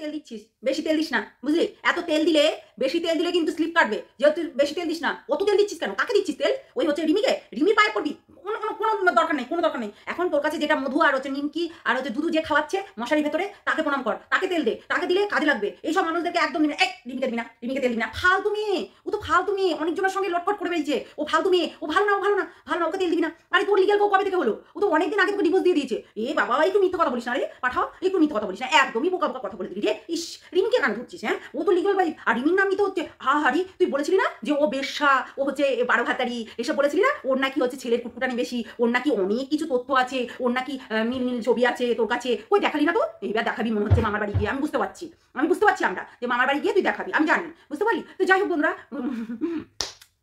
তেল দিচ্ছিস, বেশি তেল দিস না, বুঝলি? এত তেল দিলে, বেশি তেল দিলে কিন্তু স্লিপ কাটবে। যেহেতু বেশি তেল দিস না। অত তেল দিচ্ছিস কেন? কাকে দিচ্ছিস তেল? ওই হচ্ছে রিমিকে, রিমির পায়ে করবি। কোনো দরকার নেই, কোনো দরকার নেই। এখন তোর কাছে যেটা মধু আর হচ্ছে নিমকি আর হচ্ছে দুধু যে খাওয়াচ্ছে মশারির ভেতরে, তাকে প্রণাম কর, তাকে তেল দে, তাকে দিলে কাজে লাগবে। এইসব মানুষদেরকে একদম দিবি না। এই রিমিকে দিবি না, রিমিকে তেল দিবি না। ফালতু মেয়ে, ও তো ফালতু মেয়ে, অনেকজনের সঙ্গে লটপট করে বেরিয়েছে। ও ফালতু মেয়ে, ও ভালো না, ও ভালো না, ভালো না, ওকে তেল দিবি না। আরে তোর লিগ্যাল বউ কবে থেকে হলো? ও তো অনেকদিন আগে তোকে ডিভোর্স দিয়ে দিয়েছে। এ বাবা, একটু মিথ্যা কথা বলিস না রে পাঠাও, একটু মিথ্যা কথা বলিস না, একদমই বোকা বোকা কথা বলে দিলি রে। ইস, রিমিকে কেন ধরছিস? হ্যাঁ, ও তো লিগ্যাল ওয়াইফ। আর রিমির নামই তো হচ্ছে হারি। তুই বলেছিলি না যে ও বেশ্যা, ও হচ্ছে 12 ভাতারি, এসব বলেছিলি না? ওর নাকি হচ্ছে ছেলের কুটকুটানি বেশি, ওর নাকি অনেক কিছু তথ্য আছে, ওর নাকি মিল মিল ছবি আছে তোর কাছে। ওই দেখালি না তো? এইবার দেখাবি মনে হচ্ছে মামার বাড়ি গিয়ে। আমি বুঝতে পারছি আমরা যে মামার বাড়ি গিয়ে তুই দেখাবি, আমি জানি, বুঝতে পারলি? তো যাই হোক বন্ধুরা,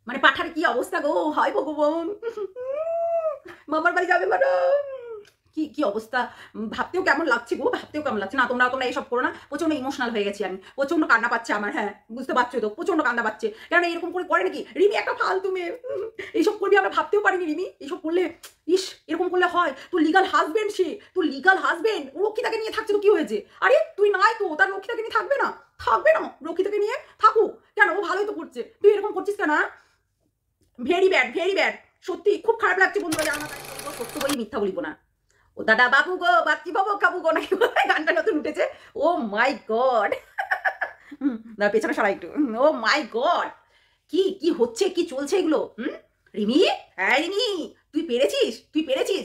মানে পাঠার কি অবস্থা গো, হয় ভগবান, মামার বাড়ি যাবে ম্যাডাম, কি কি অবস্থা, ভাবতেও কেমন লাগছে গো, ভাবতেও কেমন লাগছে। না তোমরা এইসব করো না। প্রচন্ড ইমোশনাল হয়ে গেছি আমি, প্রচন্ড কান্না পাচ্ছে আমার। হ্যাঁ, বুঝতে পারছো তো, প্রচন্ড কান্না পাচ্ছে। কেন এরকম করে নাকি? রিমি একটা ফালতু মেয়ে, এইসব করবি আমরা ভাবতেও পারিনি রিমি। এইসব করলে, ইস, এরকম করলে হয়? তোর লিগাল হাজবেন্ড সে, তোর লিগাল হাজবেন্ড, রক্ষিতাকে নিয়ে থাকছে তো কি হয়েছে? আরে তুই নাই তো, তার রক্ষিতাকে নিয়ে থাকবে না? থাকবে না, রক্ষিতাকে নিয়ে থাকুক কেন? ও ভালোই তো করছে, তুই এরকম করছিস কেন? Very bad, very bad. সত্যি খুব খারাপ লাগছে বন্ধুরা, আমার সত্য বলি, মিথ্যা বলিব না। ও দাদা বাবু গো, বাচ্চি বাবু খাবু গো, নাকি গানটা নতুন উঠেছে। ও মাই গড, না পেছনে সরাই একটু। ও মাই গড, কি কি হচ্ছে, কি চলছে এগুলো? রিমি, হ্যাঁ রিমি, তুই পেরেছিস,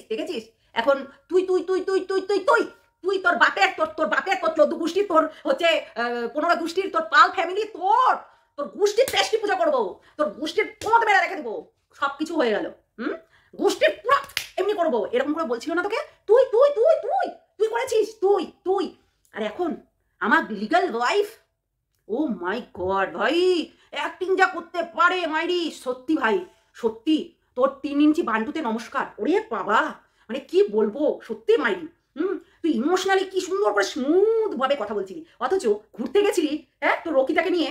দেখেছিস? এখন তুই তুই তুই তুই তুই তুই তুই তুই তোর বাপের, তোর বাপের, তোর 14 গোষ্ঠীর, তোর হচ্ছে 15 গোষ্ঠীর, তোর পাল ফ্যামিলি, তোর গোষ্ঠীর টেস্টি পূজা করবো, তোর গোষ্ঠীর তোমাকে বেড়া রেখে দেবো, সবকিছু হয়ে গেল। গোষ্ঠীর পুরো এমনি করবো। এরকম করে বলছিল না তোকে? তুই তুই তুই তুই তুই করেছিস, তুই। আর এখন আমার লিগাল ওয়াইফ, ও মাই গড ভাই, অ্যাক্টিং যা করতে পারে মাইরি, সত্যি ভাই, সত্যি তোর 3 ইঞ্চি বান্টুতে নমস্কার। ওরে বাবা, মানে কি বলবো, সত্যি মাইরি। তুই ইমোশনালি কি সুন্দর করে স্মুথ ভাবে কথা বলছিলি, অথচ ঘুরতে গেছিলি, হ্যাঁ, তোর রকিতাকে নিয়ে,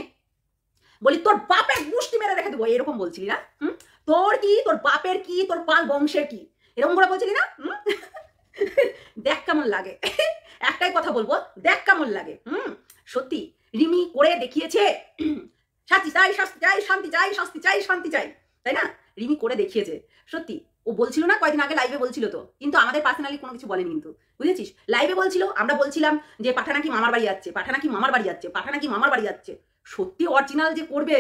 বলি তোর বাপের গুষ্টি মেরে রেখে দেবো, এরকম বলছিলি না? তোর কি, তোর বাপের কি, তোর পাল বংশের কি, এরকম করে বলছিলি না? দেখ কেমন লাগে, একটাই কথা বলবো, দেখ কেমন লাগে। সত্যি রিমি করে দেখিয়েছে। শাস্তি চাই, শাস্তি চাই, শান্তি চাই, শাস্তি চাই, শান্তি চাই, তাই না? রিমি করে দেখিয়েছে সত্যি। ও বলছিল না কয়েকদিন আগে লাইভে বলছিল তো, কিন্তু আমাদের পার্সোনালি কোনো কিছু বলেনি, কিন্তু বুঝেছিস? লাইভে বলছিল, আমরা বলছিলাম যে পাঠা নাকি মামার বাড়ি যাচ্ছে, পাঠা নাকি মামার বাড়ি যাচ্ছে, পাঠা নাকি মামার বাড়ি যাচ্ছে। সত্যি অরিজিনাল যে করবে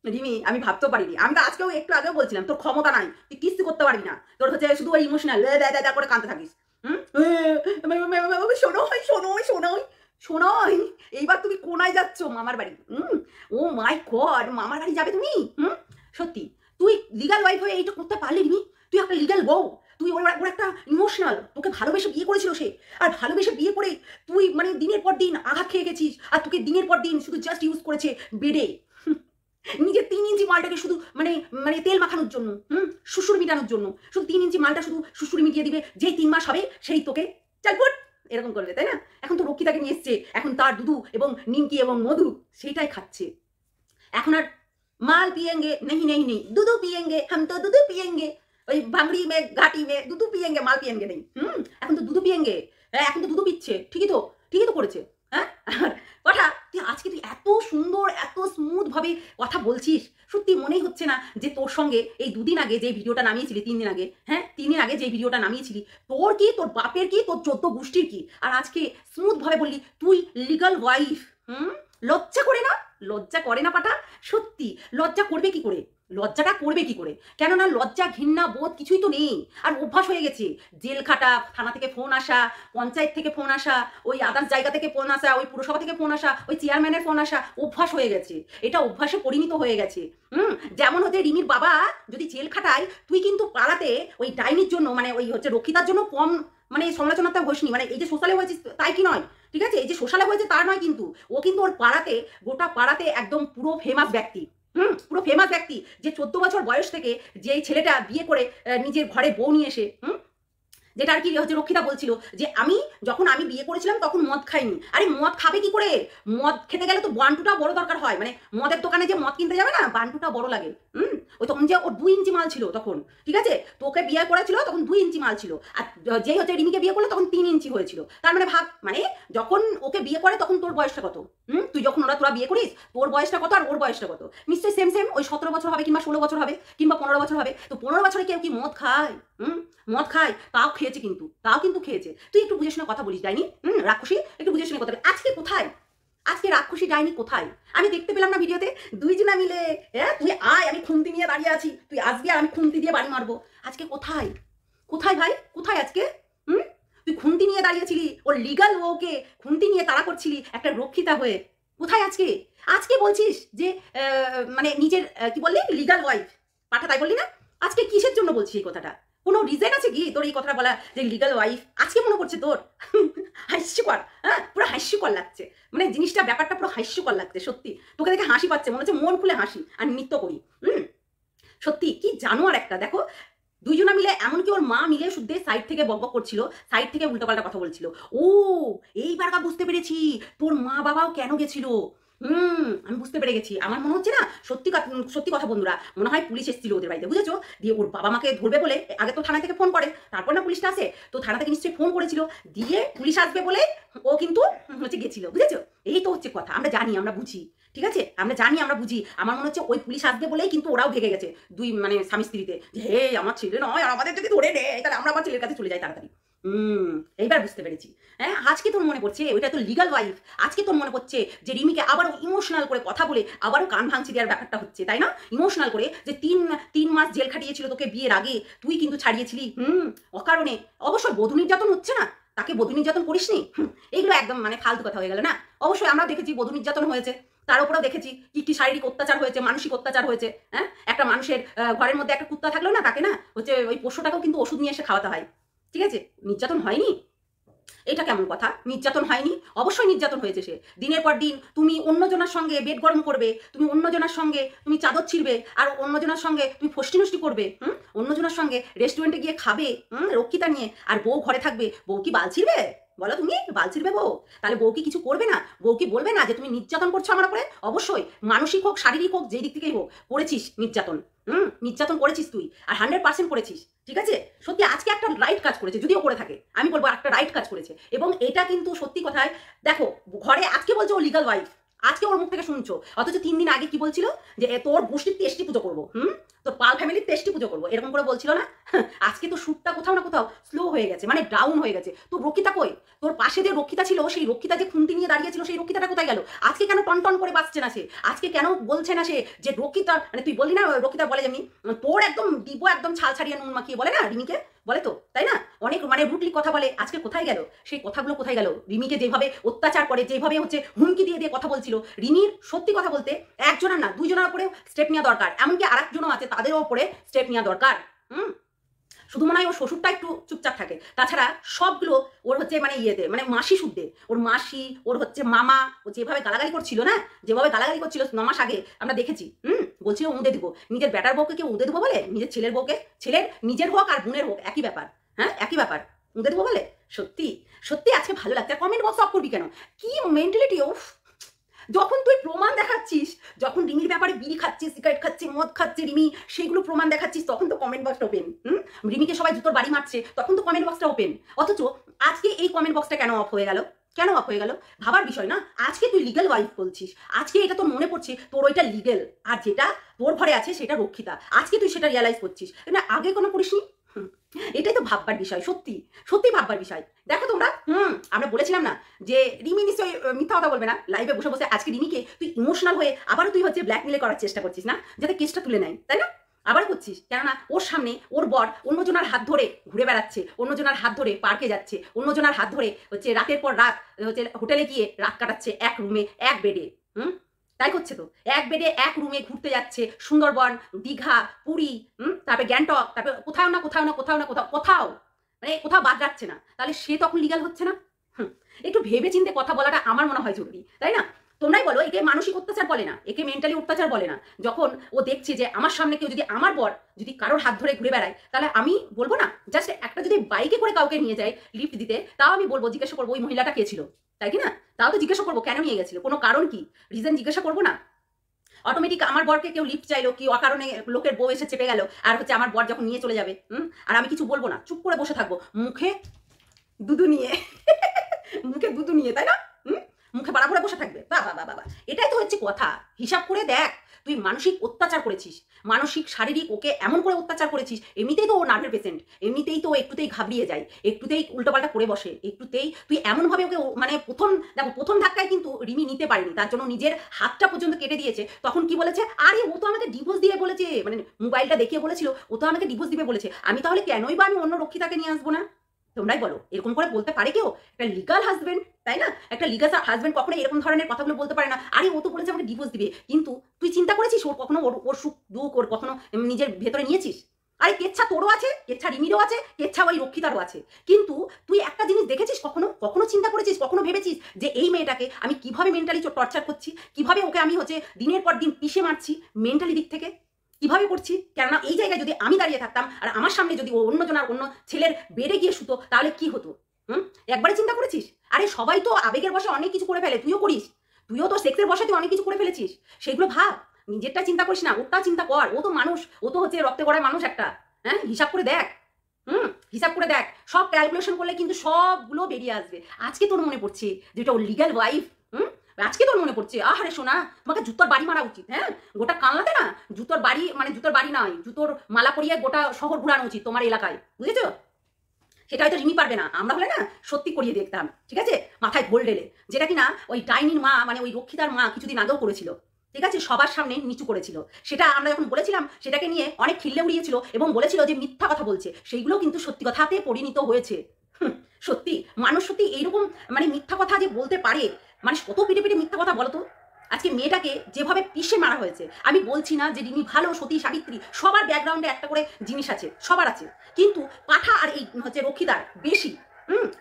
রিমি, আমি ভাবতেও পারিনি। আমি তো আজকেও একটু আগেও বলছিলাম তোর ক্ষমতা নাই, তুই কিছু করতে পারবি না, তোর হচ্ছে শুধু ওই ইমোশনাল করে কাঁদতে থাকিস। শোনোই, এইবার তুমি কোনায় যাচ্ছ? মামার বাড়ি। ও মাই গড, মামার বাড়ি যাবে তুমি? সত্যি তুই লিগাল ওয়াইফ হয়ে এইটা করতে পারলি রিমি? তুই একটা লিগাল বউ, তুই ওর একটা ইমোশনাল, তোকে ভালোবেসে বিয়ে করেছিল সে, আর ভালোবেসে বিয়ে করে তুই মানে দিনের পর দিন আঘাত খেয়ে গেছিস, আর তোকে দিনের পর দিন শুধু জাস্ট ইউজ করেছে বেডে, নিজের 3 ইঞ্চি মালটাকে শুধু মানে মানে তেল মাখানোর জন্য, শ্বশুর মিটানোর জন্য, শুধু 3 ইঞ্চি মালটা শুধু শ্বশুর মিটিয়ে দিবে, যেই 3 মাস হবে সেই তোকে চালপট এরকম করবে, তাই না? এখন তো রক্ষিতাকে নিয়ে এসছে, এখন তার দুধু এবং নিমকি এবং মধু সেইটাই খাচ্ছে। এখন আর মাল পিয়েঙ্গে नहीं नहीं नहीं, दूध पियेंगे हम तो, दूध पियेंगे, ওই ভাঙড়ি মে ঘাটি মে দুধ পিয়েঙ্গে, মাল পিয়েঙ্গে নেই। এখন তো দুধ পিয়েঙ্গে, এখন তো দুধ পিচ্ছে, ঠিকই তো করেছে। হ্যাঁ, কথা তুই আজকে তুই এত সুন্দর, এত স্মুথ ভাবে কথা বলছিস, সত্যি মনেই হচ্ছে না যে তোর সঙ্গে এই 2 দিন আগে যে ভিডিওটা নামিয়েছিলি, 3 দিন আগে, হ্যাঁ 3 দিন আগে যে ভিডিওটা নামিয়েছিলি, তোর কি, তোর বাপের কি, তোর 14 গোষ্ঠীর কি, আর আজকে স্মুথ ভাবে বললি তুই লিগাল ওয়াইফ। লজ্জা করে না পাঠা? সত্যি লজ্জা করবে কি করে? লজ্জাটা করবে কি করে? কেননা লজ্জা ঘৃণা বোধ কিছুই তো নেই, আর অভ্যাস হয়ে গেছে জেল খাটা, থানা থেকে ফোন আসা, পঞ্চায়েত থেকে ফোন আসা, ওই আদার্স জায়গা থেকে ফোন আসা, ওই পুরসভা থেকে ফোন আসা, ওই চেয়ারম্যানের ফোন আসা, অভ্যাস হয়ে গেছে, এটা অভ্যাসে পরিণত হয়ে গেছে। যেমন হচ্ছে রিমির বাবা যদি জেল খাটায়, তুই কিন্তু পাড়াতে ওই ডাইনির জন্য, মানে ওই হচ্ছে রক্ষিতার জন্য কম মানে সমালোচনাটা হোসনি, মানে এই যে সোশ্যালে হয়েছে তাই কি নয়, ঠিক আছে? এই যে সোশ্যালে হয়েছে তার নয়, কিন্তু ও কিন্তু ওর পাড়াতে, গোটা পাড়াতে একদম পুরো ফেমাস ব্যক্তি, পুরো ফেমাস ব্যক্তি, যে 14 বছর বয়স থেকে যে ছেলেটা বিয়ে করে নিজের ঘরে বউ নিয়ে এসে যেটা আর কি হচ্ছে রক্ষিতা বলছিল যে যখন আমি বিয়ে করেছিলাম তখন মদ খাইনি। আরে মদ খাবে কি করে? মদ খেতে গেলে তো বান্টুটা বড় দরকার হয়, মানে মদের দোকানে যে মদ কিনতে যাবে না, বান্টুটা বড় লাগে। ওই তখন যে ওর 2 ইঞ্চি মাল ছিল তখন, ঠিক আছে? তোকে বিয়ে করেছিল তখন 2 ইঞ্চি মাল ছিল, আর যেই হচ্ছে রিমিকে বিয়ে করলো তখন 3 ইঞ্চি হয়েছিল। তার মানে ভাব, মানে যখন ওকে বিয়ে করে তখন তোর বয়সটা কত? তুই যখন তোরা বিয়ে করিস তোর বয়সটা কত আর ওর বয়সটা কত? নিশ্চয়ই সেম সেম, ওই 17 বছর হবে কিংবা 16 বছর হবে কিংবা 15 বছর হবে। তো 15 বছরে কেউ কি মদ খায়? মদ খায়, তাও খেয়েছে, তাও কিন্তু খেয়েছে। তুই একটু বুঝে শুনে কথা বলিস ডাইনি, রাক্ষসী, একটু বুঝে শুনে কথা বলি। আজকে কোথায়? আজকে রাক্ষসী ডাইনি কোথায়? আমি দেখতে পেলাম না ভিডিওতে, দুইজনা মিলে, হ্যাঁ তুই আয়, আমি খুন্তি নিয়ে দাঁড়িয়ে আছি, তুই আসবি আর আমি খুন্তি দিয়ে বাড়ি মারবো। আজকে কোথায়? কোথায় ভাই, কোথায় আজকে? তুই খুন্তি নিয়ে দাঁড়িয়েছিলি, ওর লিগাল ওকে খুন্তি নিয়ে তাড়া করছিলি একটা রক্ষিতা হয়ে। কোথায় আজকে? আজকে বলছিস যে মানে নিজের কি বললি, লিগাল ওয়াইফ পাঠা, তাই বললি না? আজকে কিসের জন্য বলছিস এই কথাটা? কোনো রিজন আছে কি তোর এই কথাটা বলা, যে লিগাল ওয়াইফ আজকে মনে করছে তোর? হাস্যকর, হ্যাঁ পুরো হাস্যকর লাগছে, মানে জিনিসটা ব্যাপারটা পুরো হাস্যকর লাগছে সত্যি। তোকে দেখে হাসি পাচ্ছে, মনে হচ্ছে মন খুলে হাসি আর নৃত্য করি। সত্যি কি জানোয়ার একটা। দেখো দুইজনা মিলে, এমনকি ওর মা মিলে শুদ্ধে সাইড থেকে বকবক করছিল, সাইড থেকে উল্টোপাল্টা কথা বলছিল। ও এইবার বুঝতে পেরেছি তোর মা বাবাও কেন গেছিল। আমি বুঝতে পেরে গেছি। আমার মনে হচ্ছে না, সত্যি কথা বন্ধুরা, মনে হয় পুলিশ এসেছিল ওদের বাড়িতে, বুঝেছো? দিয়ে ওর বাবা মাকে ধরবে বলে আগে তো থানা থেকে ফোন করে, তারপর না পুলিশটা আসে। তো থানা থেকে নিশ্চয়ই ফোন করেছিল, দিয়ে পুলিশ আসবে বলে ও কিন্তু হচ্ছে গেছিল, বুঝেছো? এই তো হচ্ছে কথা, আমরা জানি, আমরা বুঝি, ঠিক আছে? আমরা জানি, আমরা বুঝি। আমার মনে হচ্ছে ওই পুলিশ আসবে বলেই কিন্তু ওরাও ভেগে গেছে, দুই মানে স্বামী স্ত্রীতে, যে হে আমার ছেলে নয়, আর আমাদের যদি ধরে নেয় তাহলে আমরা আমার ছেলের কাছে চলে যাই তাড়াতাড়ি। এইবার বুঝতে পেরেছি। হ্যাঁ আজকে তোর মনে পড়ছে ওইটা তো লিগাল ওয়াইফ, আজকে তোর মনে পড়ছে যে রিমিকে আবারও ইমোশনাল করে কথা বলে আবারও কান ভাঙছি দেওয়ার ব্যাপারটা হচ্ছে, তাই না? ইমোশনাল করে যে তিন মাস জেল খাটিয়েছিল তোকে বিয়ের আগে, তুই কিন্তু ছাড়িয়েছিলি অকারণে। অবশ্যই বধূ নির্যাতন হচ্ছে না, তাকে বধূ নির্যাতন করিসনি, এগুলো একদম মানে ফালতু কথা হয়ে গেল না? অবশ্যই আমরা দেখেছি বধূ নির্যাতন হয়েছে, তার উপরেও দেখেছি কি শারীরিক অত্যাচার হয়েছে, মানসিক অত্যাচার হয়েছে। হ্যাঁ একটা মানুষের ঘরের মধ্যে একটা কুত্তা থাকলেও না, তাকে না হচ্ছে ওই পোষ্যটাকেও কিন্তু ওষুধ নিয়ে এসে খাওয়াতে হয়, ঠিক আছে? নির্যাতন হয়নি? এটা কেমন কথা? নির্যাতন হয়নি? অবশ্যই নির্যাতন হয়েছে। সে দিনের পর দিন তুমি অন্যজনের সঙ্গে বেড গরম করবে, তুমি অন্যজনের সঙ্গে তুমি চাদর ছিড়বে, আর অন্যজনের সঙ্গে তুমি ফষ্টি নষ্টি করবে, অন্যজনের সঙ্গে রেস্টুরেন্টে গিয়ে খাবে রক্ষিতা নিয়ে, আর বউ ঘরে থাকবে। বউ কি বাল ছিড়বে? বলো, তুমি বাল ছিড়বে বউ? তাহলে বউ কি কিছু করবে না? বউ কি বলবে না যে তুমি নির্যাতন করছো আমার উপরে? অবশ্যই মানসিক হোক শারীরিক হোক যেই দিক থেকেই হোক করেছিস নির্যাতন। নির্যাতন করেছিস তুই, আর 100% করেছিস, ঠিক আছে? সত্যি আজকে একটা রাইট কাজ করেছে, যদিও করে থাকে, আমি বলবো একটা রাইট কাজ করেছে। এবং এটা কিন্তু সত্যি কথায়, দেখো ঘরে আজকে বলছে ও লিগাল ওয়াইফ, আজকে ওর মুখ থেকে শুনছো, অথচ 3 দিন আগে কি বলছিল যে তোর গোষ্ঠীর তেষ্টি পুজো করবো, তোর পাল ফ্যামিলির তেষ্টি পুজো করবো, এরকম করে বলছিল না? আজকে তো শ্যুটটা কোথাও না কোথাও স্লো হয়ে গেছে, মানে ডাউন হয়ে গেছে। তোর রক্ষিতা কই? তোর পাশে যে রক্ষিতা ছিল, সেই রক্ষিতা যে খুন্তি নিয়ে দাঁড়িয়েছিল, সেই রক্ষিতাটা কোথায় গেল? আজকে কেন টন টন করে বাঁচছে না সে? আজকে কেন বলছে না সে যে রক্ষিতা, মানে তুই বললি না রক্ষিতা বলে যেমনি তোর একদম দিব একদম ছাল ছাড়িয়ে নুন মাখিয়ে বলে না রিমিকে, বলে তো, তাই না? অনেক মানে রুটলি কথা বলে। আজকে কোথায় গেল সেই কথাগুলো? কোথায় গেল? রিমিকে যেভাবে অত্যাচার করে, যেভাবে হচ্ছে হুমকি দিয়ে দিয়ে কথা বলছিল, রিমির সত্যি কথা বলতে একজনের না দুইজনের উপরে স্টেপ নেওয়া দরকার, এমনকি আরেকজনও আছে তাদেরও উপরে স্টেপ নেওয়া দরকার। শুধু মনে হয় ওর শ্বশুরটা একটু চুপচাপ থাকে, তাছাড়া সবগুলো ওর হচ্ছে মানে ইয়েতে মানে মাসি শুদ্ধে, ওর মাসি, ওর হচ্ছে মামা, ও যেভাবে গালাগালি করছিল না, যেভাবে গালাগালি করছিল 9 মাস আগে আমরা দেখেছি, বলছিল উঁদে দিব। নিজের বেটার বউকে কেউ উঁদে দেবো বলে? নিজের ছেলের বউকে, ছেলের নিজের হোক আর বোনের হোক একই ব্যাপার, হ্যাঁ একই ব্যাপার, উঁদে দেবো বলে? সত্যি সত্যি আজকে ভালো লাগছে। কমেন্ট বক্স অফ করবি কেন? কি মেন্টালিটি! ও যখন তুই প্রমাণ দেখাচ্ছিস, যখন রিমির ব্যাপারে বিড়ি খাচ্ছে, সিগারেট খাচ্ছে, মদ খাচ্ছে রিমি, সেগুলো প্রমাণ দেখাচ্ছিস, তখন তো কমেন্ট বক্সটা ওপেন। রিমিকে সবাই জুতোর বাড়ি মারছে, তখন তো কমেন্ট বক্সটা ওপেন। অথচ আজকে এই কমেন্ট বক্সটা কেন অফ হয়ে গেল? কেন অফ হয়ে গেল? ভাবার বিষয় না? আজকে তুই লিগ্যাল ওয়াইফ বলছিস, আজকে এটা তোর মনে পড়ছে তোর ওইটা লিগ্যাল, আর যেটা তোর ঘরে আছে সেটা রক্ষিতা। আজকে তুই সেটা রিয়ালাইজ করছিস, না আগে কোনো করিসনি? এটাই তো ভাববার বিষয়, সত্যি সত্যি ভাববার বিষয়। দেখো তোমরা, আমরা বলেছিলাম না যে রিমি নিশ্চয়ই মিথ্যা কথা বলবে না। লাইভে বসে বসে আজকে রিমিকে তুই ইমোশনাল হয়ে আবারও তুই হচ্ছে ব্ল্যাকমেলে করার চেষ্টা করছিস না, যাতে কেসটা তুলে নেয়, তাই না? আবার করছিস, কেননা ওর সামনে ওর বর অন্যজনের হাত ধরে ঘুরে বেড়াচ্ছে, অন্যজনের হাত ধরে পার্কে যাচ্ছে, অন্যজনের হাত ধরে হচ্ছে রাতের পর রাত হচ্ছে হোটেলে গিয়ে রাত কাটাচ্ছে, এক রুমে এক বেডে। তাই করছে তো, এক বেডে এক রুমে ঘুরতে যাচ্ছে, সুন্দরবন, দীঘা, পুরী, তারপরে গ্যাংটক, তারপরে কোথাও না কোথাও না কোথাও না কোথাও কোথাও মানে কোথাও বাদ রাখছে না। তাহলে সে তখন লিগাল হচ্ছে না? একটু ভেবে চিন্তে কথা বলাটা আমার মনে হয় জরুরি, তাই না? তোমরাই বলো একে মানসিক অত্যাচার বলে না, একে মেন্টালি অত্যাচার বলে না। যখন ও দেখছে যে আমার সামনে কেউ যদি, আমার বর যদি কারোর হাত ধরে ঘুরে বেড়ায়, তাহলে আমি বলবো না, জাস্ট একটা যদি বাইকে করে কাউকে নিয়ে যায় লিফট দিতে, তাও আমি বলবো, জিজ্ঞাসা করবো ওই মহিলাটা কে ছিল, তাই কি না? তাও তো জিজ্ঞাসা করবো কেন নিয়ে গেছিল, কোনো কারণ কি, রিজন জিজ্ঞাসা করবো না? অটোমেটিক আমার বরকে কেউ লিফট চাইলো, কি অকারণে লোকের বউ এসে চেপে গেল, আর হচ্ছে আমার বর যখন নিয়ে চলে যাবে, আর আমি কিছু বলবো না, চুপ করে বসে থাকবো মুখে দুধু নিয়ে মুখে দুধু নিয়ে, তাই না? মুখে বাড়া করে বসে থাকবে, বাবা বাবা বাবা, এটাই তো হচ্ছে কথা। হিসাব করে দেখ, তুই মানসিক অত্যাচার করেছিস, মানসিক শারীরিক, ওকে এমন করে অত্যাচার করেছিস। এমনিতেই তো ও নার্ভের পেশেন্ট, এমনিতেই তো একটুতেই ঘাবড়িয়ে যায়, একটুতেই উল্টোপাল্টা করে বসে, একটুতেই তুই এমনভাবে ওকে, মানে প্রথম ধাক্কায় কিন্তু রিমি নিতে পারেনি, তার জন্য নিজের হাতটা পর্যন্ত কেটে দিয়েছে। তখন কি বলেছে, আরে ও তো আমাকে ডিভোর্স দিয়ে বলেছে, মানে মোবাইলটা দেখিয়ে বলেছিল ও তো আমাকে ডিভোর্স দিবে বলেছে, আমি তাহলে কেনই বা আমি অন্য রক্ষিতাকে নিয়ে আসবো না? তোমরাই বলো, এরকম করে বলতে পারে কেউ? একটা লিগাল হাজবেন্ড, তাই না? একটা লিগাল হাজবেন্ড কখনো এরকম ধরনের কথাগুলো বলতে পারে না। আরে ও তো বলেছে আমাকে ডিভোর্স দিবে, কিন্তু তুই চিন্তা করেছিস ওর কখনো, ওর সুখ দুঃখ ওর কখনো নিজের ভেতরে নিয়েছিস? আরে কেচ্ছা তোরও আছে, কেচ্ছা রিমিরও আছে, কেচ্ছা ওই রক্ষিতারও আছে, কিন্তু তুই একটা জিনিস দেখেছিস কখনো? কখনো চিন্তা করেছিস, কখনো ভেবেছিস যে এই মেয়েটাকে আমি কিভাবে মেন্টালি টর্চার করছি, কিভাবে ওকে আমি হচ্ছে দিনের পর দিন পিষে মারছি মেন্টালি দিক থেকে, কিভাবে করছি? কেননা এই জায়গায় যদি আমি দাঁড়িয়ে থাকতাম আর আমার সামনে যদি অন্যজন আর অন্য ছেলের বেড়ে গিয়ে শুতো, তাহলে কি হতো? একবারে চিন্তা করেছিস? আরে সবাই তো আবেগের বশে অনেক কিছু করে ফেলে, তুইও করিস, তুইও তো সেক্সের বশে তুই অনেক কিছু করে ফেলেছিস, সেগুলো ভাব, নিজেরটা চিন্তা করিস না, ওটা চিন্তা কর। ও তো মানুষ, ও তো হচ্ছে রক্তে গড়ায় মানুষ একটা, হ্যাঁ? হিসাব করে দেখ, হিসাব করে দেখ, সব ক্যালকুলেশন করলে কিন্তু সবগুলো বেরিয়ে আসবে। আজকে তোর মনে পড়ছে যেটা ওর লিগ্যাল ওয়াইফ, আজকে তোর মনে পড়ছে, আহারে সোনা, তোমাকে জুতোর বাড়ি মারা উচিত, হ্যাঁ? গোটা কানলাতে না জুতোর বাড়ি, মানে জুতোর বাড়ি নয়, জুতোর মালা পরিয়ে গোটা শহর ঘুরানো উচিত তোমার এলাকায়, বুঝেছো? সেটা হয়তো রিমি পারবে না, আমরা হলে না সত্যি করিয়ে দেখতাম, ঠিক আছে? মাথায় ঘোল ঢেলে, যেটা কিনা ওই ডাইনির মা, মানে ওই রক্ষিতার মা কিছুদিন আগেও করেছিল, ঠিক আছে? সবার সামনে নিচু করেছিল, সেটা আমরা যখন বলেছিলাম সেটাকে নিয়ে অনেক খিল্লে উড়িয়েছিল এবং বলেছিল যে মিথ্যা কথা বলছে, সেইগুলো কিন্তু সত্যি কথাতে পরিণত হয়েছে। সত্যি মানুষ সত্যি এইরকম মানে মিথ্যা কথা যে বলতে পারে, মানে কত পিঠে পিঠে মিথ্যা কথা বলতো। আজকে মেয়েটাকে যেভাবে পিষে মারা হয়েছে, আমি বলছি না যে রিমি ভালো, সতী সাবিত্রী, সবার ব্যাকগ্রাউন্ডে একটা করে জিনিস আছে, সবার আছে, কিন্তু পাঠা আর এই হচ্ছে রক্ষিতার বেশি,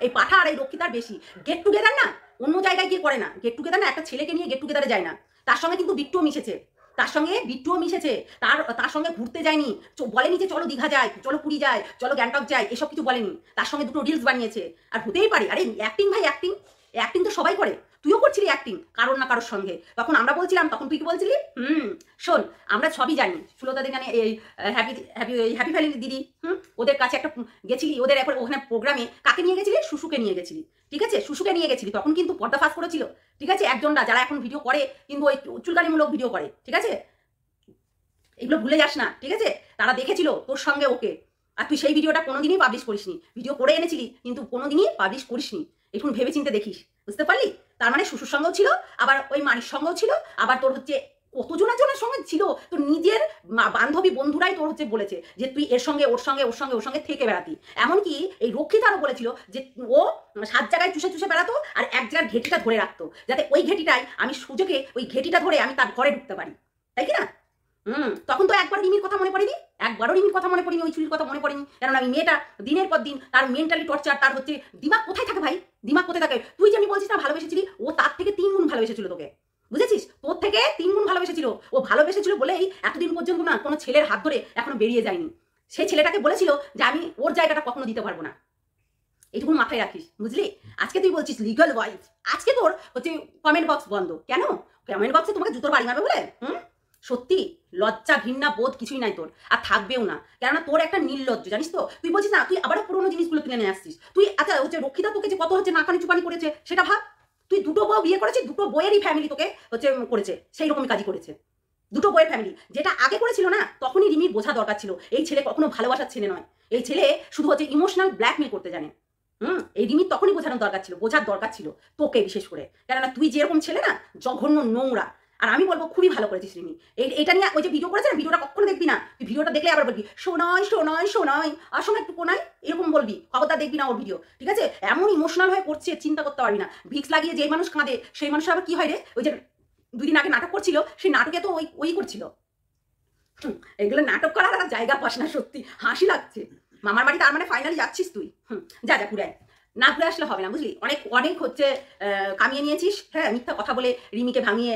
এই পাঠা আর এই রক্ষিতার বেশি। গেট টুগেদার না অন্য জায়গায় গিয়ে করে না, গেট টুগেদার না একটা ছেলেকে নিয়ে গেট টুগেদারে যায় না, তার সঙ্গে কিন্তু বিট্টুও মিশেছে, তার সঙ্গে ঘুরতে যায়নি, বলেনি যে চলো দীঘা যায়, চলো পুরী যায়, চলো গ্যাংটক যায়, এসব কিছু বলেনি, তার সঙ্গে দুটো রিলস বানিয়েছে। আর হতেই পারে, আরে অ্যাক্টিং ভাই, অ্যাক্টিং, অ্যাক্টিং তো সবাই করে, তুইও করছিলি অ্যাক্টিং কারোর না কারোর সঙ্গে। তখন আমরা বলছিলাম, তখন তুই কি বলছিলি? শোন, আমরা সবই জানি, সুলতাদের গানে এই হ্যাপি ফ্যামিলি দিদি, ওদের কাছে একটা গেছিলি, ওদের ওখানে প্রোগ্রামে কাকে নিয়ে গেছিলি? শুশুকে নিয়ে গেছিলি, ঠিক আছে? শুশুকে নিয়ে গেছিলি, তখন কিন্তু পর্দাফাশ করেছিল, ঠিক আছে? একজনরা যারা এখন ভিডিও করে কিন্তু ওই চুলকানিমূলক ভিডিও করে, ঠিক আছে? এগুলো ভুলে যাস না, ঠিক আছে? তারা দেখেছিল তোর সঙ্গে ওকে, আর তুই সেই ভিডিওটা কোনোদিনই পাবলিশ করিসনি, ভিডিও করে এনেছিলি কিন্তু কোনোদিনই পাবলিশ করিসনি। এখন ভেবে চিন্তে দেখিস, বুঝতে পারলি? তার মানে শ্বশুর সঙ্গেও ছিল, আবার ওই মানির সঙ্গেও ছিল, আবার তোর হচ্ছে কতজনের সঙ্গে ছিল, তোর নিজের বান্ধবী বন্ধুরাই তোর হচ্ছে বলেছে যে তুই এর সঙ্গে ওর সঙ্গে থেকে বেড়াতি। এমনকি এই রক্ষিতারও বলেছিল যে ও 7 জায়গায় চুষে বেড়াতো আর এক জায়গার ঘেটিটা ধরে রাখতো, যাতে ওই ঘেটিটাই আমি সুযোগে ওই ঘেটিটা ধরে আমি তার ঘরে ঢুকতে পারি, তাই কি না? তখন তো একবার রিমির কথা মনে পড়েনি, একবারও রিমির কথা মনে পড়েনি, ওই চুরির কথা মনে পড়েনি, কেননা আমি মেয়েটা দিনের পর দিন তার মেন্টালি টর্চার, তার হচ্ছে দিমাগ কোথায় থাকে ভাই, দিমাগ কোথায় থাকে? তুই যে আমি বলছিস না ভালোবেসেছিলি, ও তার থেকে 3 গুণ ভালোবেসেছিল তোকে, বুঝেছিস? তোর থেকে 3 গুণ ভালোবেসেছিল, ও ভালোবেসেছিল বলেই এতদিন পর্যন্ত না কোনো ছেলের হাত ধরে এখনো বেরিয়ে যায়নি। সেই ছেলেটাকে বলেছিল যে আমি ওর জায়গাটা কখনো দিতে পারবো না, এইটুকু মাথায় রাখিস, বুঝলি? আজকে তুই বলছিস লিগাল ওয়াইফ, আজকে তোর হচ্ছে কমেন্ট বক্স বন্ধ কেন? কমেন্ট বক্সে তোমাকে জুতোর বাড়ি মারবে বলে? সত্যি লজ্জা ঘৃণা বোধ কিছুই নাই তোর, আর থাকবেও না, কেননা তোর একটা নির্লজ্জ, জানিস তো? তুই বলছিস না তুই আবারও পুরোনো জিনিসগুলো কিনে নিয়ে আসছিস। তুই আচ্ছা হচ্ছে রক্ষিতা তোকে যে কত হচ্ছে নাকানি চুপানি করেছে সেটা ভাব, তুই 2টো বউ বিয়ে করেছিস, 2টো বইয়েরই ফ্যামিলি তোকে হচ্ছে করেছে, সেই রকমই কাজই করেছে, 2টো বইয়ের ফ্যামিলি। যেটা আগে করেছিল না, তখনই রিমির বোঝা দরকার ছিল এই ছেলে কখনো ভালোবাসার ছেলে নয়, এই ছেলে শুধু হচ্ছে ইমোশনাল ব্ল্যাকমেল করতে জানে। এই রিমির তখনই বোঝার দরকার ছিল তোকে বিশেষ করে, কেননা তুই যেরকম ছেলে না, জঘন্য নোংরা। আর আমি বলবো খুবই ভালো করেছিস রিমি, এটা নিয়ে ওই যে ভিডিও করেছে না, ভিডিওটা কখনো দেখবি না, তুই ভিডিওটা দেখলে আবার বলবি শোনাই আসলে একটু কোনাই, এরকম বলবি, খবরদার দেখবি না ওর ভিডিও, ঠিক আছে? এমন ইমোশনাল হয়ে করছে চিন্তা করতে পারবি না। ভিক্স লাগিয়ে যে মানুষ কাঁদে সেই মানুষ আবার কি হয় রে? ওই যে 2 দিন আগে নাটক করছিল, সেই নাটকে তো ওই করছিল। এগুলো নাটক করার আর জায়গা পাস না, সত্যি হাসি লাগছে। মামার বাড়ি তার মানে ফাইনালি যাচ্ছিস তুই? যা ঘুরে আয়, না ঘুরে আসলে হবে না, বুঝলি? অনেক অনেক হচ্ছে কামিয়ে নিয়েছিস, হ্যাঁ, মিথ্যা কথা বলে রিমিকে ভাঙিয়ে।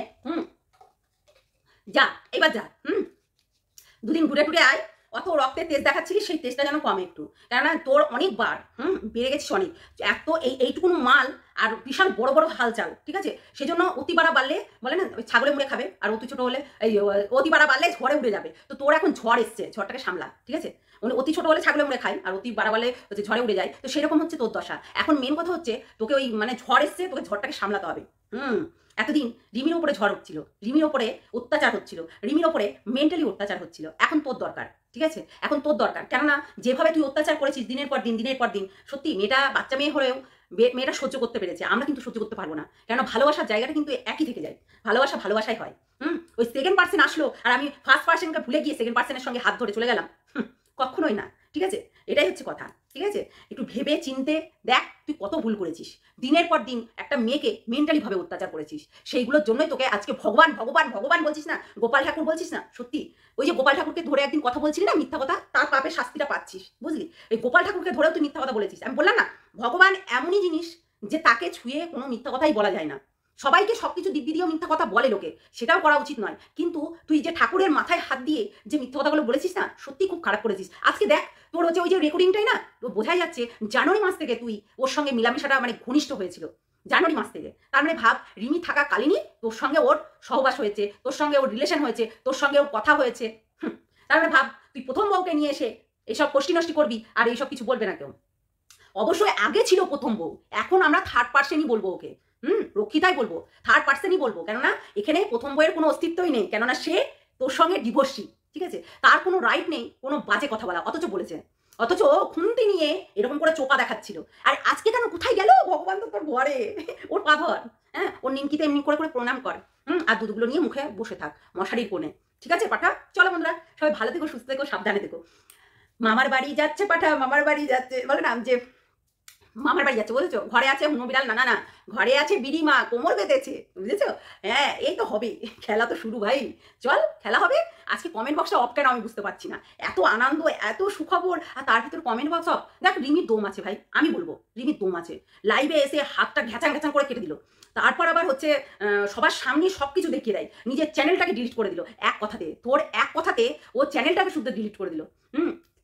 যা, এবার যা। দুদিন ঘুরে টুরে আয়। অত রক্তের তেজ দেখাচ্ছিলিস, সেই তেজটা যেন কমে একটু, কেননা তোর অনেকবার বেড়ে গেছিস অনেক। এত এইটুকুন মাল আর বিশাল বড় বড় হালচাল, ঠিক আছে? সেজন্য অতি বাড়া বাড়লে বলে না ওই ছাগলে মুড়ে খাবে, আর অতি ছোট হলে এই অতি বাড়া বাড়লে ঝড়ে উড়ে যাবে। তো তোর এখন ঝড় এসছে, ঝড়টাকে সামলা, ঠিক আছে? অতি ছোট হলে ছাগলে মুড়ে খায়, আর অতি বাড়া বাড়লে হচ্ছে ঝড়ে উড়ে যায়। তো সেরকম হচ্ছে তোর দশা এখন। মেন কথা হচ্ছে তোকে ওই মানে ঝড় এসছে, তোকে ঝড়টাকে সামলাতে হবে। এতদিন রিমির ওপরে ঝড় হচ্ছিল, রিমির ওপরে অত্যাচার হচ্ছিল, রিমির ওপরে মেন্টালি অত্যাচার হচ্ছিল। এখন তোর দরকার, ঠিক আছে? এখন তোর দরকার, কেননা যেভাবে তুই অত্যাচার করেছিস দিনের পর দিন দিনের পর দিন, সত্যি মেয়েটা বাচ্চা মেয়ে হলেও মেয়েটা সহ্য করতে পেরেছে, আমরা কিন্তু সহ্য করতে পারবো না। কেন ভালোবাসার জায়গাটা কিন্তু একই থেকে যায়, ভালোবাসা ভালোবাসাই হয়। ওই সেকেন্ড পার্সন আসলো আর আমি ফার্স্ট পার্সনকে ভুলে গিয়ে সেকেন্ড পার্সনের সঙ্গে হাত ধরে চলে গেলাম, কখনোই না, ঠিক আছে? এটাই হচ্ছে কথা, ঠিক আছে? একটু ভেবে চিনতে দেখ তুই কত ভুল করেছিস। দিনের পর দিন একটা মেয়েকে মেন্টালি ভাবে অত্যাচার করেছিস, সেইগুলোর জন্যই তোকে আজকে ভগবান ভগবান ভগবান বলছিস না, গোপাল ঠাকুর বলছিস না। সত্যি ওই যে গোপাল ঠাকুরকে ধরে একদিন কথা বলছিলি না মিথ্যা কথা, তার পাপের শাস্তিটা পাচ্ছিস, বুঝলি? এই গোপাল ঠাকুরকে ধরেও তুই মিথ্যা কথা বলেছিস। আমি বললাম না, ভগবান এমনই জিনিস যে তাকে ছুঁয়ে কোনো মিথ্যা কথাই বলা যায় না। সবাইকে সবকিছু দিব্যি দিয়েও মিথ্যা কথা বলে লোকে, সেটাও করা উচিত নয়। কিন্তু তুই যে ঠাকুরের মাথায় হাত দিয়ে যে মিথ্যা কথাগুলো বলেছিস না, সত্যি খুব খারাপ করেছিস। আজকে দেখ তোর হচ্ছে ওই যে রেকর্ডিংটাই না, তো বোঝাই যাচ্ছে জানুয়ারি মাস থেকে তুই ওর সঙ্গে মিলামেশাটা মানে ঘনিষ্ঠ হয়েছিল, জানুয়ারি মাস থেকে। তার মানে ভাব, রিমি থাকা কালীনই তোর সঙ্গে ওর সহবাস হয়েছে, তোর সঙ্গে ওর রিলেশন হয়েছে, তোর সঙ্গে ওর কথা হয়েছে। তার মানে ভাব, তুই প্রথম বউকে নিয়ে এসে এসব কষ্টি নষ্টি করবি আর এইসব কিছু বলবে না কেউ। অবশ্যই আগে ছিল প্রথম বউ, এখন আমরা থার্ড পার্সনই বলবো ওকে। রক্ষিতাই বলবো, থার্ড পার্সনই বলবো, কেননা এখানে প্রথম বইয়ের কোনো অস্তিত্বই নেই, কেননা সে তোর সঙ্গে ডিভোর্সি, ঠিক আছে? তার কোনো রাইট নেই কোনো বাজে কথা বলা, অথচ বলেছে। অথচ খুন্তি নিয়ে এরকম করে চোপা দেখাচ্ছিল। আর আজকে কেন কোথায় গেল ভগবান? তো তোর ঘরে ওর পা ধর, হ্যাঁ, ওর নিমকিতে এমনি করে করে প্রণাম কর, আর দুধগুলো নিয়ে মুখে বসে থাক মশারির কোণে, ঠিক আছে পাঠা? চলো বন্ধুরা, সবাই ভালো থেকো, সুস্থ থেকো, সাবধানে থেকো। মামার বাড়ি যাচ্ছে পাঠা, মামার বাড়ি যাচ্ছে, বলে না যে মামার বাড়ি যাচ্ছে, বুঝেছো? ঘরে আছে হুনো বিড়াল, না না না, ঘরে আছে বিড়ি মা, কোমর বেঁধেছে, বুঝেছো? হ্যাঁ, এই তো হবে, খেলা তো শুরু ভাই, চল খেলা হবে। আজকে কমেন্ট বক্সটা অফ কেন আমি বুঝতে পারছি না, এত আনন্দ এত সুখবর, আর তার ভিতর কমেন্ট বক্স অফ। দেখ রিমির দম আছে ভাই, আমি বলবো রিমির দম আছে। লাইভে এসে হাতটা ঘ্যাচাং ঘ্যাচাং করে কেটে দিল, তারপর আবার হচ্ছে সবার সামনে সব কিছু দেখিয়ে দেয়, নিজের চ্যানেলটাকে ডিলিট করে দিল এক কথাতে। তোর এক কথাতে ও চ্যানেলটাকে শুদ্ধ ডিলিট করে দিল।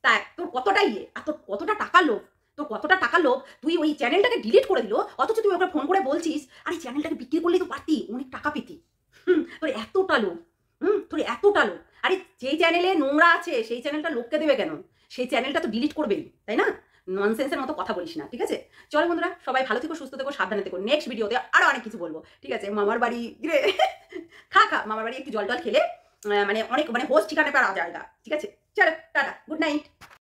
তা তোর কতটা ইয়ে, আর তোর কতটা টাকার লোভ, তোর কতটা টাকার লোভ, তুই ওই চ্যানেলটাকে ডিলিট করে দিল, অথচ তুই ওকে ফোন করে বলছিস আরে চ্যানেলটাকে বিক্রি করলেই তো পারতি, অনেক টাকা পেতি। তোর এতটা লোভ, তোর এতটা লোভ। আরে যেই চ্যানেলে নোংরা আছে সেই চ্যানেলটা লোককে দেবে কেন? সেই চ্যানেলটা তো ডিলিট করবেই, তাই না? ননসেন্সের মতো কথা বলিস না, ঠিক আছে? চলো বন্ধুরা, সবাই ভালো থেকো, সুস্থ থেকো, সাবধানে থেকো। নেক্সট ভিডিওতে আরো অনেক কিছু বলবো, ঠিক আছে? মামার বাড়ি রে খা খা, মামার বাড়ি একটু জল টল খেলে মানে অনেক মানে হোস্ট ঠিকানা পাওয়া জায়গা, ঠিক আছে? চলো টাটা, গুড নাইট।